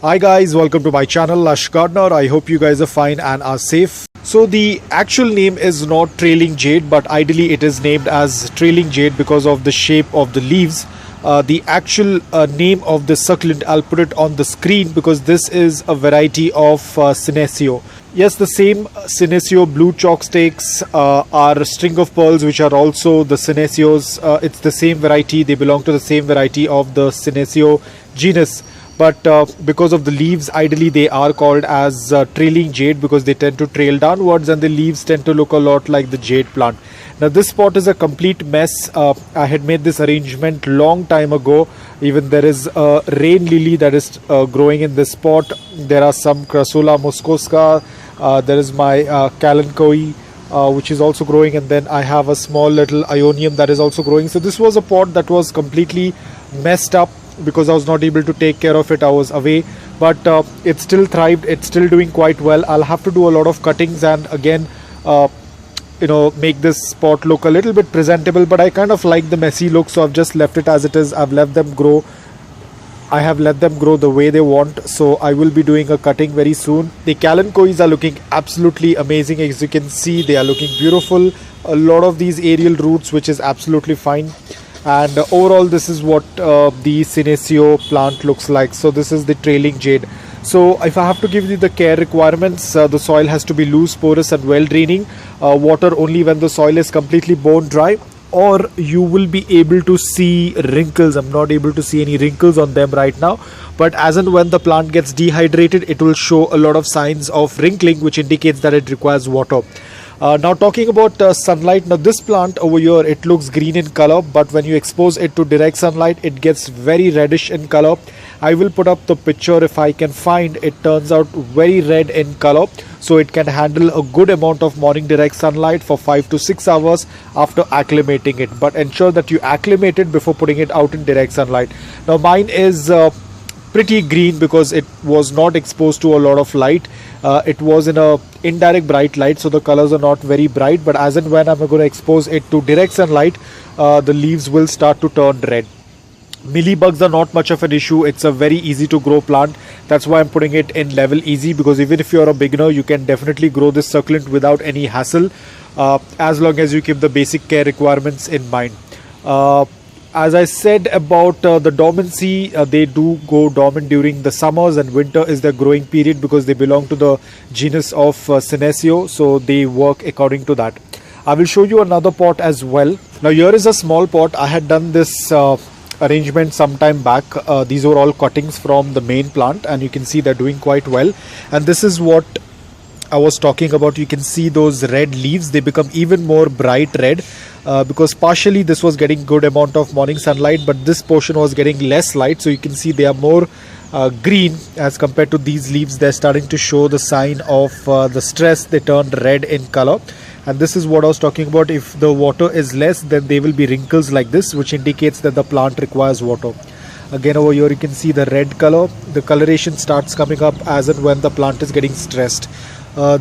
Hi guys, welcome to my channel Lush Gardener. I hope you guys are fine and are safe. So the actual name is not trailing jade, but ideally it is named as trailing jade because of the shape of the leaves. The actual name of the succulent, I'll put it on the screen because this is a variety of Senecio. Yes, the same Senecio blue chalk stakes are string of pearls, which are also the Senecios. It's the same variety. They belong to the same variety of the Senecio genus. But because of the leaves, ideally they are called as trailing jade because they tend to trail downwards and the leaves tend to look a lot like the jade plant. Now this pot is a complete mess. I had made this arrangement long time ago. Even there is a rain lily that is growing in this pot. There are some Crassula muscosa. There is my Kalanchoe, which is also growing, and then I have a small little Aeonium that is also growing. So this was a pot that was completely messed up because I was not able to take care of it. I was away, but it still thrived. It's still doing quite well. I'll have to do a lot of cuttings and again make this pot look a little bit presentable, but I kind of like the messy look, so I've just left it as it is. I've let them grow. I have let them grow the way they want, so I will be doing a cutting very soon. The Kalanchoes are looking absolutely amazing. As you can see, they are looking beautiful. A lot of these aerial roots, which is absolutely fine. And overall this is what the Senecio plant looks like. So this is the trailing jade. So if I have to give you the care requirements, the soil has to be loose, porous and well draining. Water only when the soil is completely bone dry, or you will be able to see wrinkles. I'm not able to see any wrinkles on them right now, but as and when the plant gets dehydrated, it will show a lot of signs of wrinkling, which indicates that it requires water. Now talking about sunlight, now this plant over here, it looks green in color, but when you expose it to direct sunlight, it gets very reddish in color. I will put up the picture if I can find. It turns out very red in color, so it can handle a good amount of morning direct sunlight for 5 to 6 hours after acclimating it. But ensure that you acclimate it before putting it out in direct sunlight. Now mine is pretty green because it was not exposed to a lot of light. It was in a indirect bright light, so the colors are not very bright, but as and when I'm going to expose it to direct sunlight, the leaves will start to turn red. Mealybugs are not much of an issue. It's a very easy to grow plant. That's why I'm putting it in level easy, because even if you're a beginner, you can definitely grow this succulent without any hassle, as long as you keep the basic care requirements in mind. As I said about the dormancy, they do go dormant during the summers, and winter is their growing period because they belong to the genus of Senecio, so they work according to that. I will show you another pot as well. Now here is a small pot. I had done this arrangement some time back. These were all cuttings from the main plant, and you can see they're doing quite well. And this is what I was talking about. You can see those red leaves. They become even more bright red because partially this was getting good amount of morning sunlight, but this portion was getting less light, so you can see they are more green as compared to these leaves. They're starting to show the sign of the stress. They turned red in color, and this is what I was talking about. If the water is less, then there will be wrinkles like this, which indicates that the plant requires water. Again over here you can see the red color. The coloration starts coming up as and when the plant is getting stressed.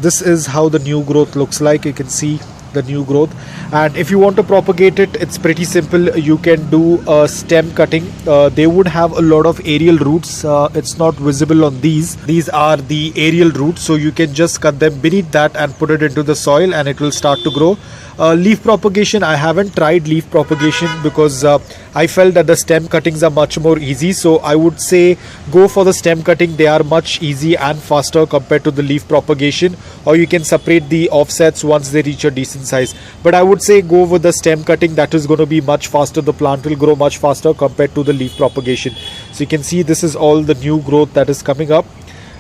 This is how the new growth looks like. You can see the new growth, and if you want to propagate it, it's pretty simple. You can do a stem cutting. They would have a lot of aerial roots. It's not visible on these are the aerial roots, so you can just cut them beneath that and put it into the soil and it will start to grow. Leaf propagation, I haven't tried leaf propagation because I felt that the stem cuttings are much more easy, so I would say go for the stem cutting. They are much easy and faster compared to the leaf propagation, or you can separate the offsets once they reach a decent size. But I would say go with the stem cutting. That is going to be much faster. The plant will grow much faster compared to the leaf propagation. So you can see this is all the new growth that is coming up.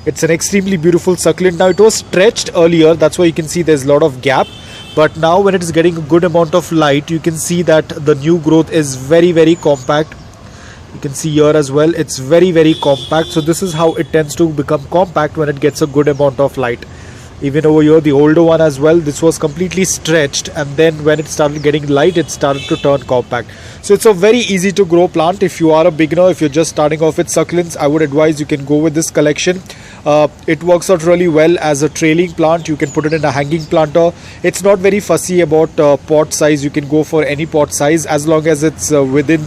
It's an extremely beautiful succulent. Now it was stretched earlier, that's why you can see there's a lot of gap. But now when it is getting a good amount of light, you can see that the new growth is very compact. You can see here as well, it's very compact. So this is how it tends to become compact when it gets a good amount of light. Even over here, the older one as well, this was completely stretched, and then when it started getting light, it started to turn compact. So it's a very easy to grow plant. If you are a beginner, if you're just starting off with succulents, I would advise you can go with this collection. It works out really well as a trailing plant. You can put it in a hanging planter. It's not very fussy about pot size. You can go for any pot size as long as it's within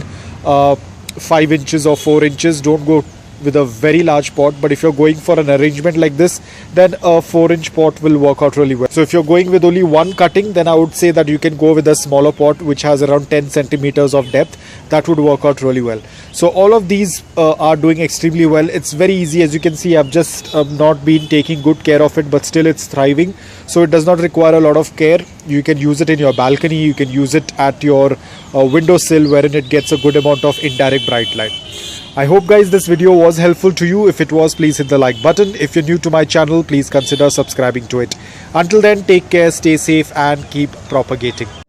5 inches or 4 inches. Don't go with a very large pot, but if you're going for an arrangement like this, then a 4-inch pot will work out really well. So if you're going with only one cutting, then I would say that you can go with a smaller pot which has around 10 centimeters of depth. That would work out really well. So all of these are doing extremely well. It's very easy. As you can see, I've just not been taking good care of it, but still it's thriving. So it does not require a lot of care. You can use it in your balcony, you can use it at your windowsill, wherein it gets a good amount of indirect bright light. I hope guys this video was helpful to you. If it was, please hit the like button. If you're new to my channel, please consider subscribing to it. Until then, take care, stay safe and keep propagating.